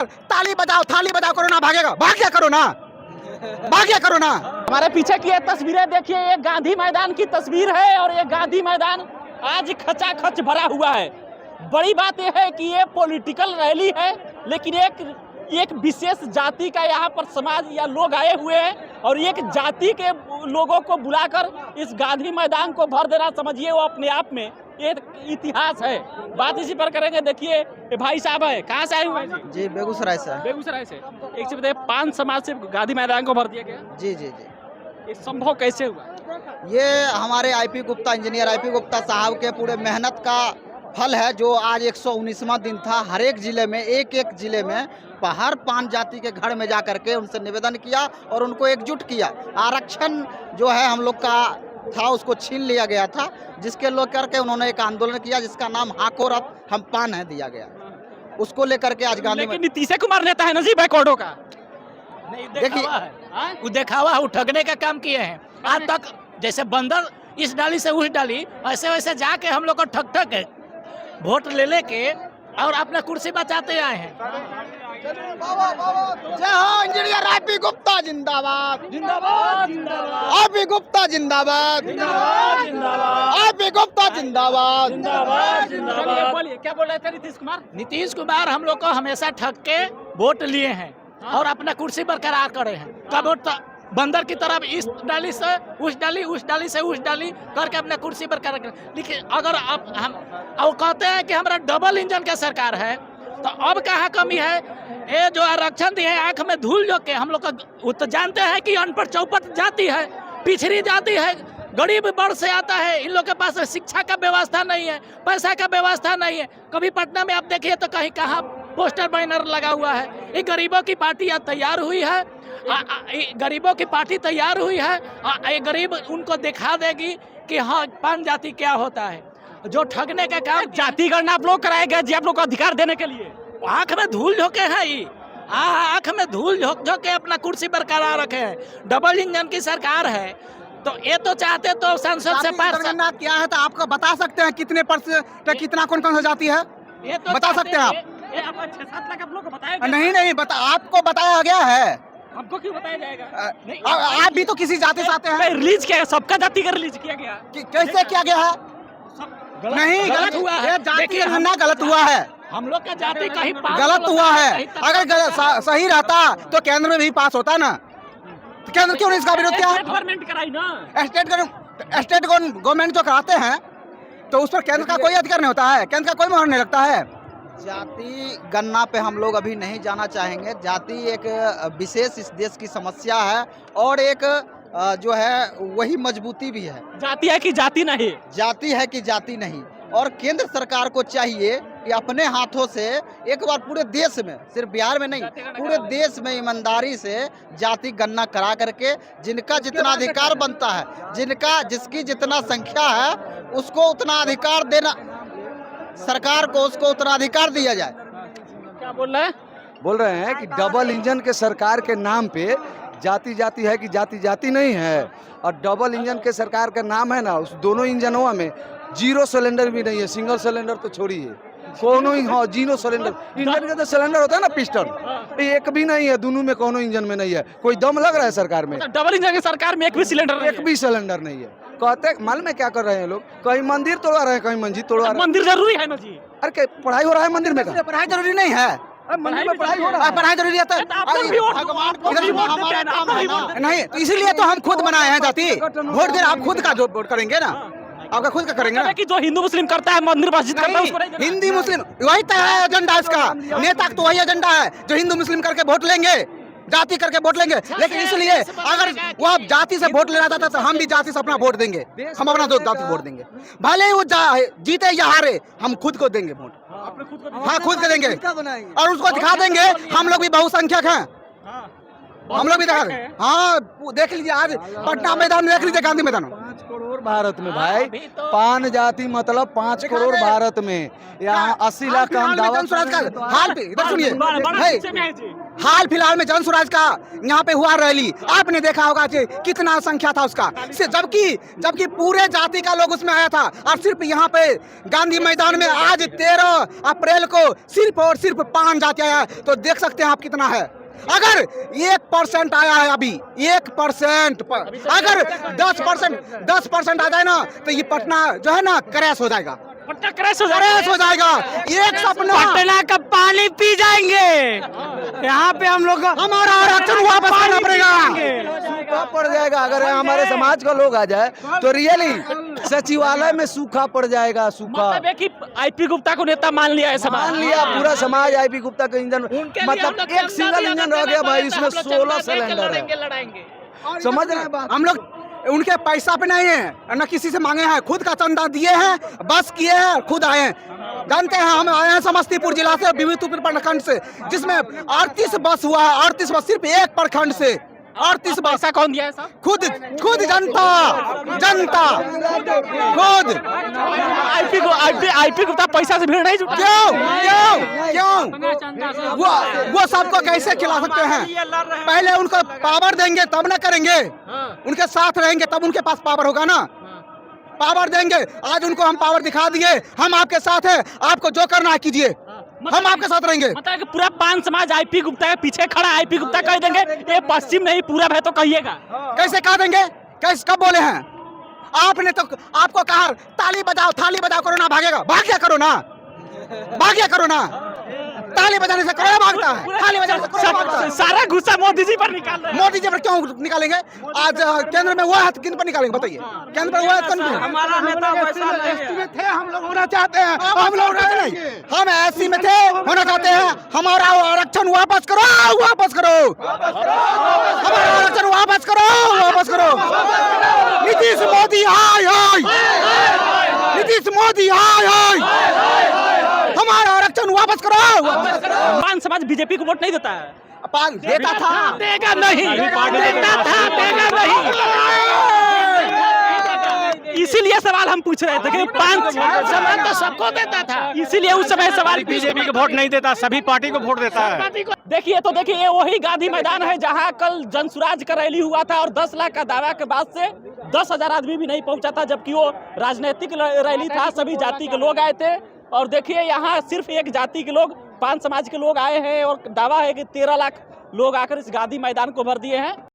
ताली बजाओ, थाली बजाओ, कोरोना भागेगा। भाग गया कोरोना, भाग गया कोरोना। हमारे पीछे की ये तस्वीरें देखिए, ये गांधी मैदान की तस्वीर है और ये गांधी मैदान आज खचाखच भरा हुआ है। बड़ी बात यह है कि ये पॉलिटिकल रैली है, लेकिन एक विशेष जाति का यहाँ पर समाज या लोग आए हुए हैं और एक जाति के लोगों को बुलाकर इस गांधी मैदान को भर देना, समझिए वो अपने आप में एक इतिहास है। बात इसी पर करेंगे। देखिए ये भाई साहब है, कहाँ से आए हुए हैं जी बेगूसराय से। बेगूसराय से। एक से बताइए, 5 समाज से गांधी मैदान को भर दिया गया, जी जी जी। ये संभव कैसे हुआ? ये हमारे IP Gupta, engineer IP Gupta साहब के पूरे मेहनत का फल है, जो आज 119वां दिन था। हर एक जिले में, एक एक जिले में हर 5 जाति के घर में जा करके उनसे निवेदन किया और उनको एकजुट किया। आरक्षण जो है हम लोग का था, उसको छीन लिया गया था, जिसके लोग करके उन्होंने एक आंदोलन किया जिसका नाम हाको रथ हम पान है दिया गया। उसको लेकर के आज गांधी लेकिन नीतीश कुमार नेता है नजीब बैकवर्डों का। देखिए, वो दिखावा है, वो ठगने का काम किए हैं आज तक। जैसे बंदर इस डाली से उस डाली, वैसे वैसे जाके हम लोग को ठग ठग के वोट ले लेके और अपना कुर्सी बचाते आए हैं। जय हो इंजीनियर आईपी गुप्ता जिंदाबाद, जिंदाबाद जिंदाबाद, आईपी गुप्ता जिंदाबाद, जिंदाबाद जिंदाबाद, आईपी गुप्ता जिंदाबाद। जिंदाबाद जिंदाबाद। बोलिए, क्या बोल रहे थे नीतीश कुमार? नीतीश कुमार हम लोग को हमेशा ठग के वोट लिए हैं और अपना कुर्सी बरकरार करे हैं। कब वोट बंदर की तरफ इस डाली से उस डाली, उस डाली से उस डाली करके अपना कुर्सी बरकरार कर। लेकिन अगर अब हम कहते हैं कि हमारा डबल इंजन का सरकार है, तो अब कहाँ कमी है? ये जो आरक्षण दिए आंख में धूल जो के हम लोग का, वो तो जानते हैं कि अनपढ़ चौपट जाति है, पिछड़ी जाति है, गरीब वर्ग से आता है। इन लोग के पास शिक्षा का व्यवस्था नहीं है, पैसा का व्यवस्था नहीं है। कभी पटना में आप देखिए तो कहीं कहाँ पोस्टर बैनर लगा हुआ है। ये गरीबों की पार्टी आज तैयार हुई है, गरीबों की पार्टी तैयार हुई है। ये गरीब उनको दिखा देगी कि हाँ 5 जाति क्या होता है। जो ठगने का काम, जाति गणना आप लोग कराएंगे जी, आप लोग को अधिकार देने के लिए। आंख में धूल झोंके हैं ये, आंख में धूल झोंक झोंक के अपना कुर्सी बरकरार रखे हैं। डबल इंजन की सरकार है, तो ये तो चाहते तो संसद से पास जनगणना क्या है, तो आपको बता सकते हैं कितने % कितना कौन कौन सा जाति है? ये तो बता सकते हैं आप? ये आपको 6-7 लाख आप लोग को बताया गया। नहीं नहीं, आपको बताया गया है। हमको क्यों बताया जाएगा? आप भी तो किसी जाति से आते हैं। रिलीज किया, सबका जाति का रिलीज किया गया। कैसे किया गया है? नहीं, गलत हुआ है। जाति गणना गलत हुआ है, हम लोग का जाति कहीं गलत हुआ है। अगर सही रहता तो केंद्र में भी पास होता ना, तो केंद्र क्यों नहीं इसका विरोध किया? गवर्नमेंट कराई ना। स्टेट गवर्नमेंट जो कराते हैं तो उस पर केंद्र का कोई अधिकार नहीं होता है, केंद्र का कोई मोहर नहीं लगता है। जाति गणना पे हम लोग अभी नहीं जाना चाहेंगे। जाति एक विशेष इस देश की समस्या है और एक जो है वही मजबूती भी है। जाति है कि जाति नहीं, जाति है कि जाति नहीं। और केंद्र सरकार को चाहिए कि अपने हाथों से एक बार पूरे देश में, सिर्फ बिहार में नहीं, पूरे देश में ईमानदारी से जाति गणना करा करके जिनका जितना अधिकार बनता है, जिसकी जितना संख्या है, उसको उतना अधिकार देना, सरकार को उसको उतना अधिकार दिया जाए। क्या बोल रहे हैं? बोल रहे हैं कि डबल इंजन के सरकार के नाम पे जाति जाति है कि जाति जाति नहीं है। और डबल इंजन के सरकार का नाम है ना, उस दोनों इंजनों में 0 सिलेंडर भी नहीं है। सिंगल सिलेंडर तो छोड़िए, कोनो ही, हाँ 0 सिलेंडर। इंजन का तो सिलेंडर होता है ना पिस्टन, एक भी नहीं है दोनों में, कोनो इंजन में नहीं है। कोई दम लग रहा है सरकार में? डबल इंजन की सरकार में एक भी सिलेंडर, एक भी सिलेंडर नहीं है। कहते मालूम में क्या कर रहे हैं लोग? कहीं मंदिर तोड़वा रहे हैं, कहीं मस्जिद तोड़वा रहे हैं। मंदिर जरूरी है ना जी? अरे पढ़ाई हो रहा है मंदिर में? पढ़ाई जरूरी नहीं है, मंदिर में पढ़ाई हो रहा है। पढ़ाई जरूरी है तो भगवान को नहीं, तो इसीलिए तो हम खुद बनाए हैं जाति। वोट देना आप खुद का जो वोट करेंगे ना, आपका खुद का करेंगे ना। कि जो हिंदू मुस्लिम करता है, मंदिर मस्जिद करता है, उसको नहीं देना। हिंदी मुस्लिम वही तो है एजेंडा इसका। नेता तो वही एजेंडा है जो हिंदू मुस्लिम करके वोट लेंगे, जाति करके वोट लेंगे। लेकिन इसलिए अगर वो जाति से वोट लेना चाहता है तो हम भी जाति से अपना वोट देंगे, हम अपना जाति वोट देंगे। भले ही वो जीते या हारे, हम खुद को देंगे वोट। हाँ खुद को देंगे और उसको दिखा देंगे हम लोग भी बहुसंख्यक हैं। हम लोग भी दिखा देंगे। हाँ देख लीजिए, आज पटना मैदान देख लीजिए, गांधी मैदान 5 करोड़ भारत में हाँ, भाई, अभी तो- 5 जाति मतलब 5 करोड़ भारत में। यहाँ 80 लाख का हम दावा जनसुराज का हाल पे इधर सुनिए बड़ा है, पीछे में है जी। हाल फिलहाल में जनसुराज का यहाँ पे हुआ रैली, आपने देखा होगा कि कितना संख्या था उसका, जबकि पूरे जाति का लोग उसमें आया था, और सिर्फ यहाँ पे गांधी मैदान में आज 13 अप्रैल को सिर्फ और सिर्फ 5 जाति आया है। तो देख सकते हैं आप कितना है। अगर 1% आया है अभी 1%, अगर 10% आ जाए ना तो ये पटना जो है ना क्रैश हो जाएगा, पट्टा क्रैश हो क्रैश हो जाएगा। एक सपना पटना का पानी पी जाएंगे। यहाँ पे हम लोग हमारा आरक्षण वापस करना पड़ेगा। सूखा पड़ जाएगा अगर हमारे समाज का लोग आ जाए तो रियली सचिवालय में सूखा पड़ जाएगा। सूखा मतलब है कि आईपी गुप्ता को नेता मान लिया है समाज। मान लिया पूरा समाज आईपी गुप्ता का इंजन, मतलब एक सिंगल इंजन रह गया भाई, इसमें 16 सिलेंडर है। लड़ाएंगे। समझ रहे हैं बात? हम लोग उनके पैसा पे नहीं है, न किसी से मांगे हैं, खुद का चंदा दिए हैं, बस किए हैं, खुद आए हैं। जानते हैं हम आए हैं समस्तीपुर जिला से, विभूतिपुर प्रखंड से, जिसमें 38 बस हुआ है, 38 बस सिर्फ एक प्रखंड से, 38 बस। पैसा कौन दिया है साहब? खुद जनता खुद। आईपी गुप्ता पैसा से भीड़ नहीं जुटा। क्यों वो सबको कैसे खिला सकते हैं? पहले उनको पावर देंगे तब ना करेंगे, उनके साथ रहेंगे तब उनके पास पावर होगा ना। पावर देंगे, आज उनको हम पावर दिखा दिए, हम आपके साथ हैं, आपको जो करना है कीजिए, हम आपके साथ रहेंगे। मतलब कि पूरा 5 समाज आईपी गुप्ता के पीछे खड़ा, आईपी गुप्ता कह देंगे ये पश्चिम नहीं पूरब है तो कहिएगा। कैसे कह देंगे? कैसे कब बोले हैं आपने? तो आपको कहा ताली बजाओ थाली बजाओ, कोरोना भागेगा, भाग गया कोरोना। ताली बजाने से कोरोना भागता है, थाली बजाने से कोरोना भागता है। सारा गुस्सा मोदी जी पर निकाल रहे हैं। मोदी जी पर क्यों निकालेंगे? आज केंद्र में वो है तो किन पर निकालेंगे बताइए? केंद्र पर वो है कौन? हमारा नेता पैसा थे, हम लोग होना चाहते हैं, हम लोग नहीं, हम ऐसी में थे होना चाहते हैं। हमारा आरक्षण वापस करो, हमारा आरक्षण वापस करो। नीतीश मोदी हाय, नीतीश मोदी हाय, हमारा आरक्षण वापस करो। 5 समाज बीजेपी को वोट नहीं देता है। देता था, देगा नहीं, देगा नहीं। इसीलिए सवाल हम पूछ रहे थे कि 5 समाज तो सबको देता था। इसीलिए उस समय सवाल बीजेपी को वोट नहीं देता, सभी पार्टी को वोट देता है। देखिए ये वही गांधी मैदान है जहां कल जनसुराज का रैली हुआ था और 10 लाख का दावा के बाद से 10,000 आदमी भी नहीं पहुंचा था, जबकि वो राजनीतिक रैली था, सभी जाति के लोग आए थे। और देखिए यहाँ सिर्फ एक जाति के लोग, 5 समाज के लोग आए हैं और दावा है कि 13 लाख लोग आकर इस गांधी मैदान को भर दिए हैं।